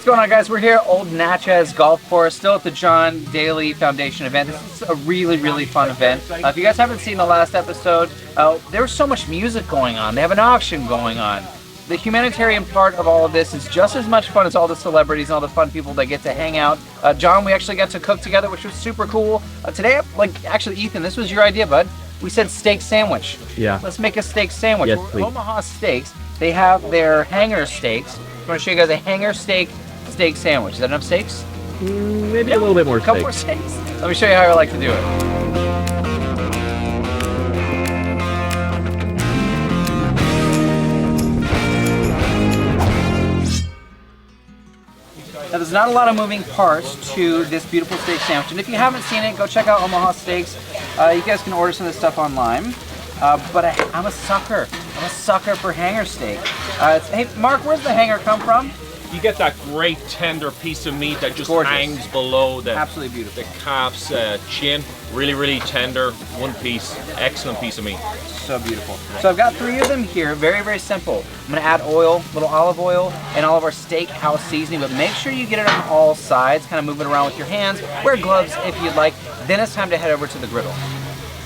going on, guys? We're here at Old Natchez Golf Course, still at the John Daly Foundation Event. This is a really fun event. If you guys haven't seen the last episode, there was so much music going on. They have an auction going on. The humanitarian part of all of this is just as much fun as all the celebrities and all the fun people that get to hang out. John, we actually got to cook together, which was super cool. Today, actually, Ethan, this was your idea, bud. We said steak sandwich. Yeah. Let's make a steak sandwich. Yes, please. Omaha Steaks, they have their hanger steaks. I'm going to show you guys a hanger steak sandwich. Is that enough steaks? Maybe a little bit more A couple more steaks? Let me show you how I like to do it. Now, there's not a lot of moving parts to this beautiful steak sandwich, and if you haven't seen it, go check out Omaha Steaks. You guys can order some of this stuff online. But I'm a sucker. I'm a sucker for hanger steak. Hey, Mark, where's the hanger come from? You get that great tender piece of meat that just Gorgeous. hangs below the Absolutely beautiful. the calf's chin. Really tender, one piece, excellent piece of meat. So beautiful. So I've got 3 of them here, very simple. I'm gonna add oil, a little olive oil, and all of our steakhouse seasoning, but make sure you get it on all sides, kind of move it around with your hands. Wear gloves if you'd like. Then it's time to head over to the griddle.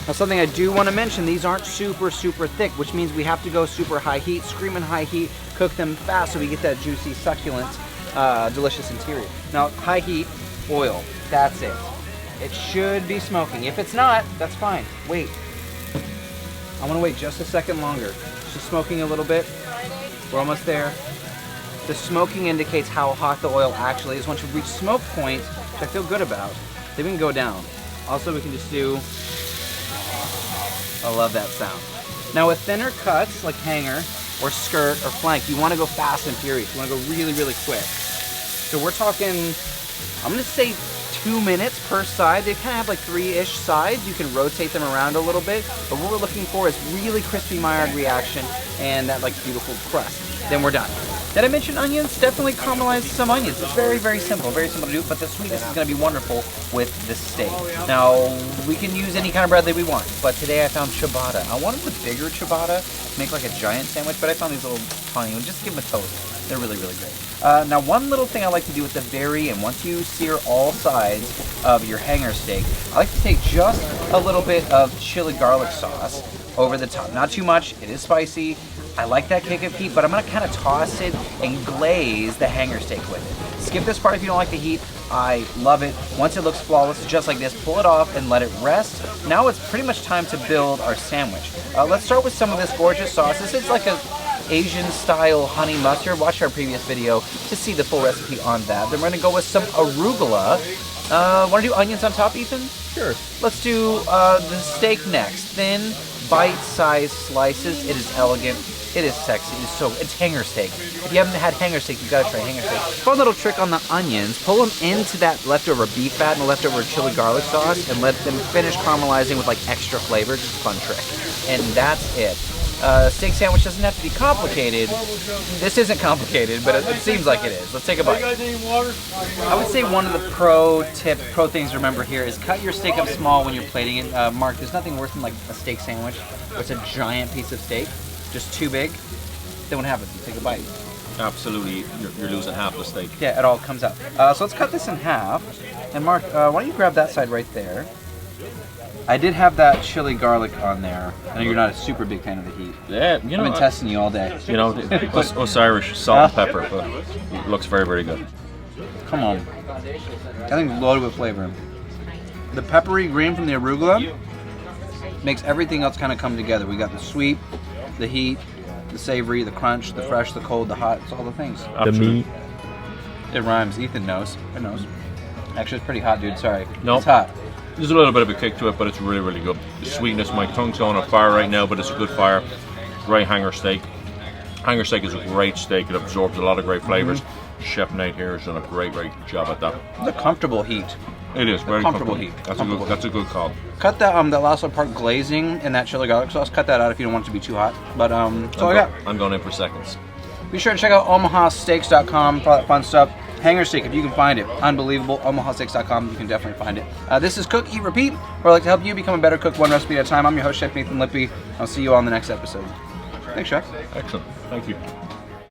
Now, something I do want to mention, these aren't super thick, which means we have to go super high heat, screaming high heat, cook them fast so we get that juicy, succulent, delicious interior. Now, high heat, oil, that's it. It should be smoking. If it's not, that's fine. Wait. I want to wait just a second longer. It's just smoking a little bit. We're almost there. The smoking indicates how hot the oil actually is. Once you reach smoke point, which I feel good about, then we can go down. Also, we can just do... I love that sound. Now with thinner cuts, like hanger, or skirt, or flank, you want to go fast and furious. You want to go really quick. So we're talking, I'm going to say 2 minutes per side. They kind of have like 3-ish sides. You can rotate them around a little bit. But what we're looking for is really crispy Maillard reaction and that like beautiful crust. Then we're done. Did I mention onions? Definitely caramelize some onions. It's very simple to do, but the sweetness is going to be wonderful with the steak. Now, we can use any kind of bread that we want, but today I found ciabatta. I wanted the bigger ciabatta to make like a giant sandwich, but I found these little tiny ones. Just give them a toast. They're really great. Now, one little thing I like to do at the very end, once you sear all sides of your hanger steak, I like to take just a little bit of chili garlic sauce over the top. Not too much. It is spicy. I like that kick of heat, but I'm going to kind of toss it and glaze the hanger steak with it. Skip this part if you don't like the heat. I love it. Once it looks flawless, just like this, pull it off and let it rest. Now it's pretty much time to build our sandwich. Let's start with some of this gorgeous sauce. This is like a Asian style honey mustard. Watch our previous video to see the full recipe on that. Then we're going to go with some arugula. Want to do onions on top, Ethan? Sure. Let's do the steak next. Thin, bite-sized slices. It is elegant. It is sexy. It's hanger steak. If you haven't had hanger steak, you've got to try hanger steak. Fun little trick on the onions. Pull them into that leftover beef fat and the leftover chili garlic sauce and let them finish caramelizing with like extra flavor. Just a fun trick. And that's it. Steak sandwich doesn't have to be complicated. This isn't complicated, but it seems like it is. Let's take a bite. I would say one of the pro things to remember here is cut your steak up small when you're plating it. Mark, there's nothing worse than like a steak sandwich where it's a giant piece of steak. Just too big, then what happens? You take a bite. Absolutely, you're losing half the steak. Yeah, it all comes out. So let's cut this in half. And Mark, why don't you grab that side right there? I did have that chili garlic on there. I know you're not a super big fan of the heat. Yeah, you know, I've been testing you all day. You know, us Irish, salt and pepper, but it looks very good. Come on. I think it's loaded with flavor. The peppery green from the arugula makes everything else kind of come together. We got the sweet, the heat, the savory, the crunch, the fresh, the cold, the hot. It's all the things. The meat. It rhymes. Ethan knows. It knows. Actually, it's pretty hot, dude. Sorry. No. It's hot. There's a little bit of a kick to it, but it's really good. The sweetness, my tongue's going on fire right now, but it's a good fire. Great hanger steak. Hanger steak is a great steak. It absorbs a lot of great flavors. Chef Nate here has done a great job at that. It's a comfortable heat. It is very comfortable heat. That's a good call. Cut that last little part glazing and that chili garlic sauce. Cut that out if you don't want it to be too hot. But that's all I got. I'm going in for seconds. Be sure to check out omahasteaks.com for all that fun stuff. Hanger steak, if you can find it, unbelievable. omahasteaks.com, you can definitely find it. This is Cook, Eat, Repeat, where I like to help you become a better cook one recipe at a time. I'm your host, Chef Nathan Lippy. I'll see you all in the next episode. Thanks, Chef. Excellent. Thank you.